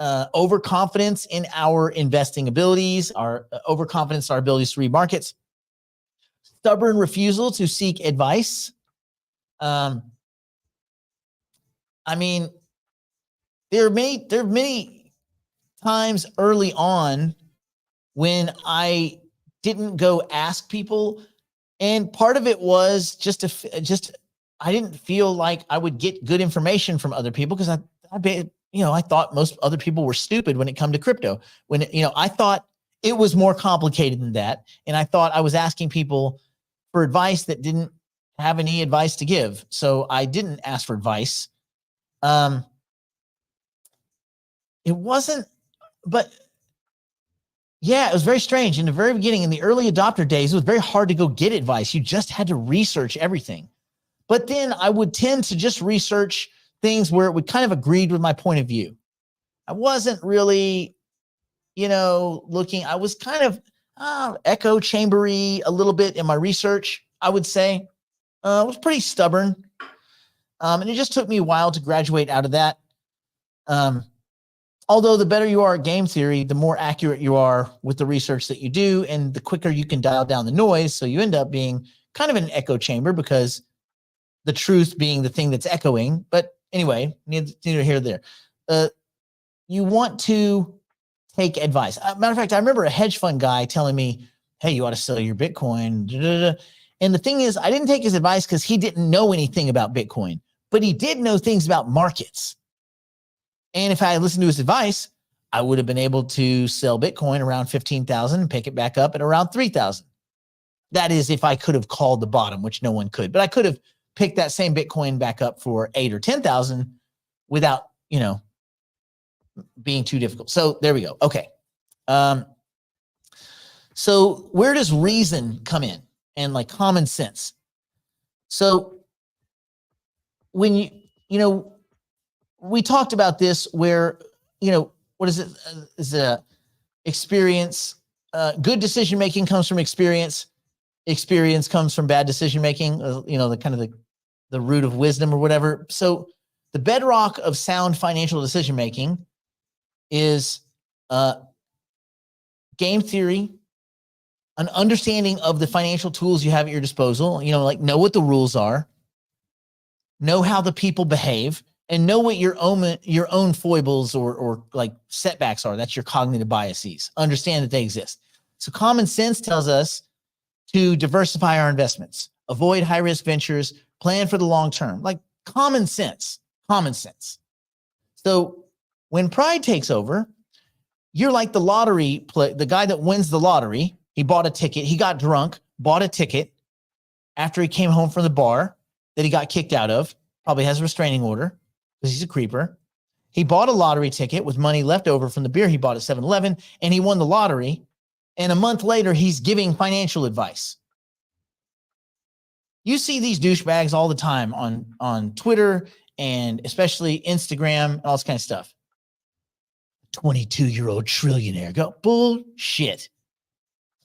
overconfidence in our investing abilities, our overconfidence in our abilities to read markets, stubborn refusal to seek advice. I mean, there are many times early on when I didn't go ask people, and part of it was just I didn't feel like I would get good information from other people because I thought most other people were stupid when it come to crypto. I thought it was more complicated than that, and I thought I was asking people for advice that didn't have any advice to give, so I didn't ask for advice. It wasn't, but yeah, it was very strange. In the very beginning, in the early adopter days, it was very hard to go get advice. You just had to research everything. But then I would tend to just research things where it would kind of agreed with my point of view. I wasn't really, looking. I was kind of echo chambery a little bit in my research, I would say. I was pretty stubborn. And it just took me a while to graduate out of that. Although the better you are at game theory, the more accurate you are with the research that you do, and the quicker you can dial down the noise. So you end up being kind of an echo chamber because the truth being the thing that's echoing. But anyway, neither here nor there. You want to take advice. Matter of fact, I remember a hedge fund guy telling me, hey, you ought to sell your Bitcoin. And the thing is, I didn't take his advice because he didn't know anything about Bitcoin, but he did know things about markets. And if I had listened to his advice, I would have been able to sell Bitcoin around 15,000 and pick it back up at around 3,000. That is, if I could have called the bottom, which no one could. But I could have picked that same Bitcoin back up for 8 or 10,000 without, being too difficult. So there we go. Okay. So where does reason come in and like common sense? So when we talked about this where, what is it? Is it experience? Good decision-making comes from experience. Experience comes from bad decision-making, the kind of the root of wisdom or whatever. So the bedrock of sound financial decision-making is game theory, an understanding of the financial tools you have at your disposal, know what the rules are, know how the people behave, and know what your own foibles or like setbacks are. That's your cognitive biases. Understand that they exist. So common sense tells us to diversify our investments, avoid high-risk ventures, plan for the long term. Like common sense. So when pride takes over, you're like the lottery the guy that wins the lottery. He bought a ticket. He got drunk, bought a ticket after he came home from the bar that he got kicked out of. Probably has a restraining order because he's a creeper. He bought a lottery ticket with money left over from the beer he bought at 7-Eleven, and he won the lottery. And a month later, he's giving financial advice. You see these douchebags all the time on Twitter and especially Instagram and all this kind of stuff. 22-year-old trillionaire. Go bullshit.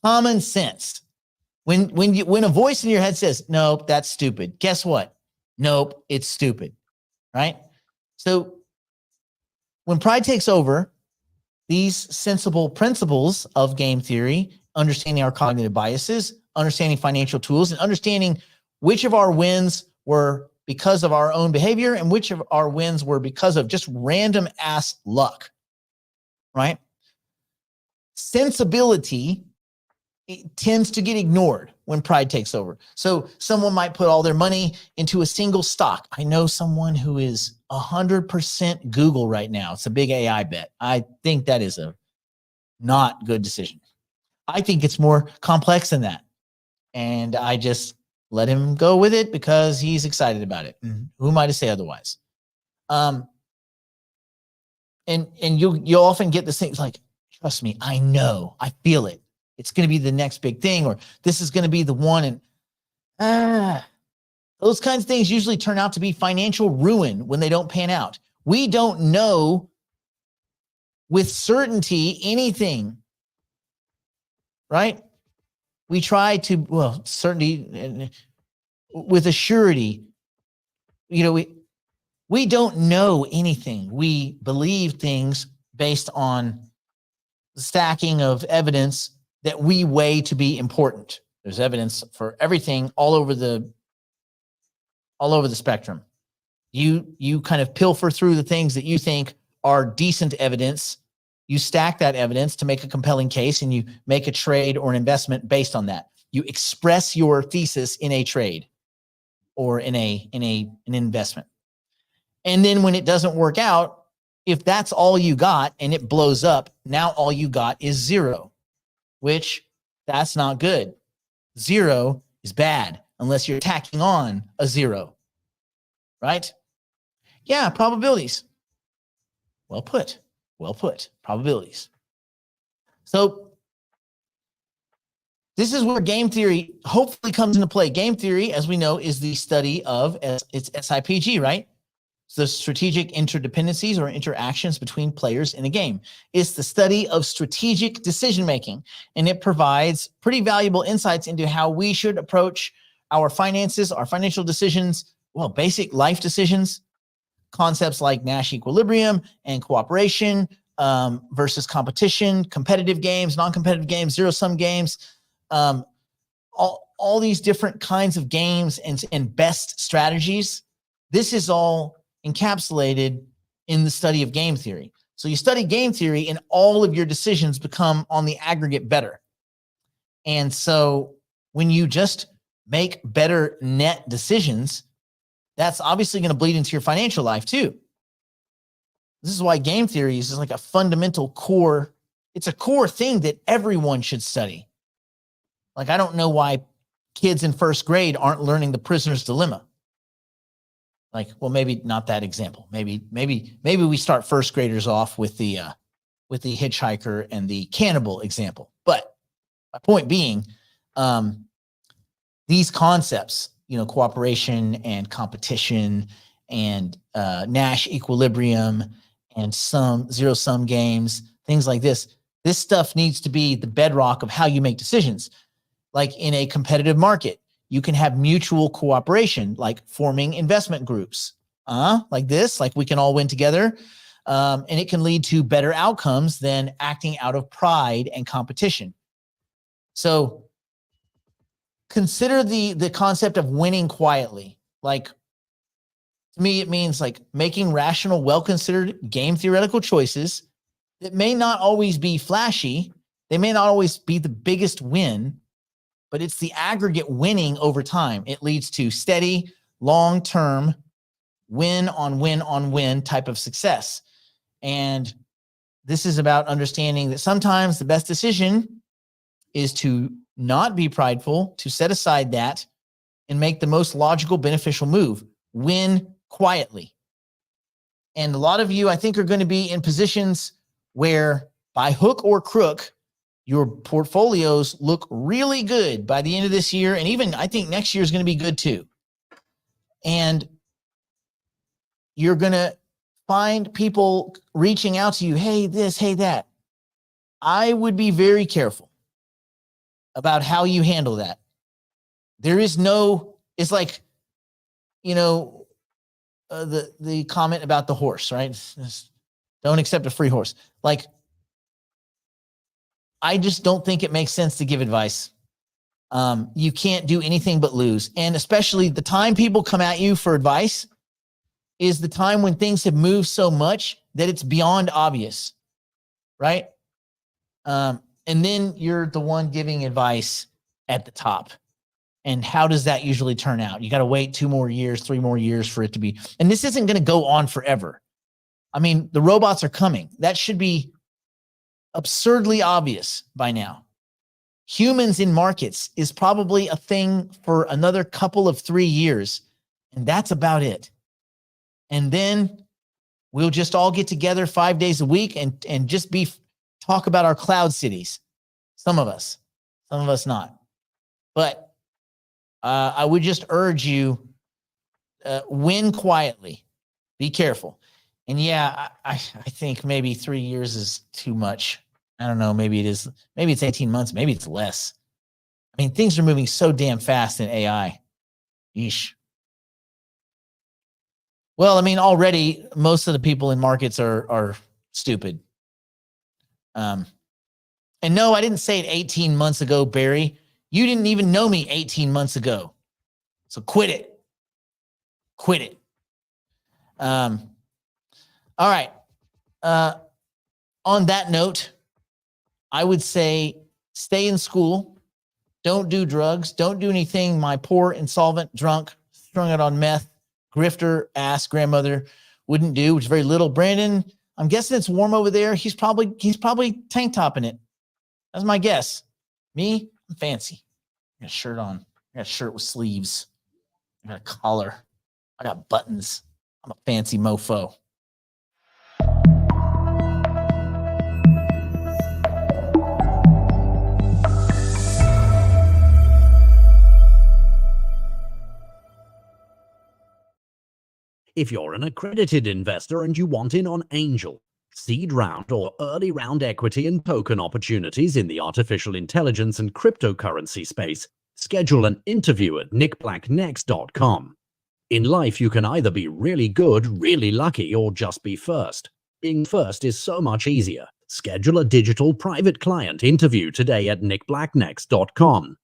Common sense. When a voice in your head says, nope, that's stupid. Guess what? Nope, it's stupid. Right? So when pride takes over, these sensible principles of game theory, understanding our cognitive biases, understanding financial tools, and understanding which of our wins were because of our own behavior and which of our wins were because of just random ass luck, right? Sensibility tends to get ignored when pride takes over. So someone might put all their money into a single stock. I know someone who is 100% Google right now. It's a big AI bet. I think that is a not good decision. I think it's more complex than that. And I just let him go with it because he's excited about it. And who am I to say otherwise? And you'll often get this thing like, trust me, I know, I feel it. It's going to be the next big thing, or this is going to be the one. And those kinds of things usually turn out to be financial ruin when they don't pan out. We don't know with certainty anything, right? We try to, well, certainty with a surety, we don't know anything. We believe things based on the stacking of evidence that we weigh to be important. There's evidence for everything all over the spectrum. You kind of pilfer through the things that you think are decent evidence. You stack that evidence to make a compelling case, and you make a trade or an investment based on that. You express your thesis in a trade or in an investment. And then when it doesn't work out, if that's all you got and it blows up, now all you got is zero, which that's not good. Zero is bad unless you're tacking on a zero, right? Yeah, probabilities. Well put. Probabilities. So this is where game theory hopefully comes into play. Game theory, as we know, is the study of, it's SIPG, right? So the strategic interdependencies or interactions between players in a game. It's the study of strategic decision-making, and it provides pretty valuable insights into how we should approach our finances, our financial decisions, well, basic life decisions, concepts like Nash equilibrium and cooperation versus competition, competitive games, non-competitive games, zero-sum games, all these different kinds of games and best strategies. This is all encapsulated in the study of game theory. So you study game theory and all of your decisions become on the aggregate better. And so when you just make better net decisions, that's obviously going to bleed into your financial life too. This is why game theory is like a fundamental core. It's a core thing that everyone should study. Like, I don't know why kids in first grade aren't learning the prisoner's dilemma. Like, well, maybe not that example. Maybe we start first graders off with the hitchhiker and the cannibal example. But my point being, these concepts, cooperation and competition and Nash equilibrium and some zero-sum games, things like this stuff needs to be the bedrock of how you make decisions. Like in a competitive market, you can have mutual cooperation, like forming investment groups, like this, like we can all win together. And it can lead to better outcomes than acting out of pride and competition. So consider the concept of winning quietly. Like, to me, it means like making rational, well-considered game theoretical choices that may not always be flashy. They may not always be the biggest win, but it's the aggregate winning over time. It leads to steady, long-term, win-on-win-on-win type of success. And this is about understanding that sometimes the best decision is to not be prideful, to set aside that and make the most logical, beneficial move. Win quietly. And a lot of you, I think, are going to be in positions where by hook or crook, your portfolios look really good by the end of this year. And even I think next year is going to be good too. And you're going to find people reaching out to you. Hey, this, hey, that. I would be very careful about how you handle that. There is no, it's like, the comment about the horse, right? Don't accept a free horse. Like, I just don't think it makes sense to give advice. You can't do anything but lose. And especially the time people come at you for advice is the time when things have moved so much that it's beyond obvious, right? And then you're the one giving advice at the top. And how does that usually turn out? You got to wait 2 more years, 3 more years for it to be. And this isn't going to go on forever. I mean, the robots are coming. That should be absurdly obvious by now. Humans in markets is probably a thing for another couple of 3 years, and that's about it. And then we'll just all get together 5 days a week and just talk about our cloud cities. Some of us not. But I would just urge you, win quietly, be careful. And yeah, I think maybe 3 years is too much. I don't know. Maybe it is. Maybe it's 18 months. Maybe it's less. I mean, things are moving so damn fast in AI. Yeesh. Well, I mean, already most of the people in markets are stupid. And no, I didn't say it 18 months ago, Barry. You didn't even know me 18 months ago. So quit it. Quit it. All right. On that note, I would say stay in school. Don't do drugs. Don't do anything my poor, insolvent, drunk, strung out on meth, grifter ass grandmother wouldn't do, which is very little. Brandon, I'm guessing it's warm over there. He's probably tank topping it. That's my guess. Me, I'm fancy. I got a shirt on. I got a shirt with sleeves. I got a collar. I got buttons. I'm a fancy mofo. If you're an accredited investor and you want in on angel, seed round, or early round equity and token opportunities in the artificial intelligence and cryptocurrency space, schedule an interview at nickblacknext.com. In life, you can either be really good, really lucky, or just be first. Being first is so much easier. Schedule a digital private client interview today at nickblacknext.com.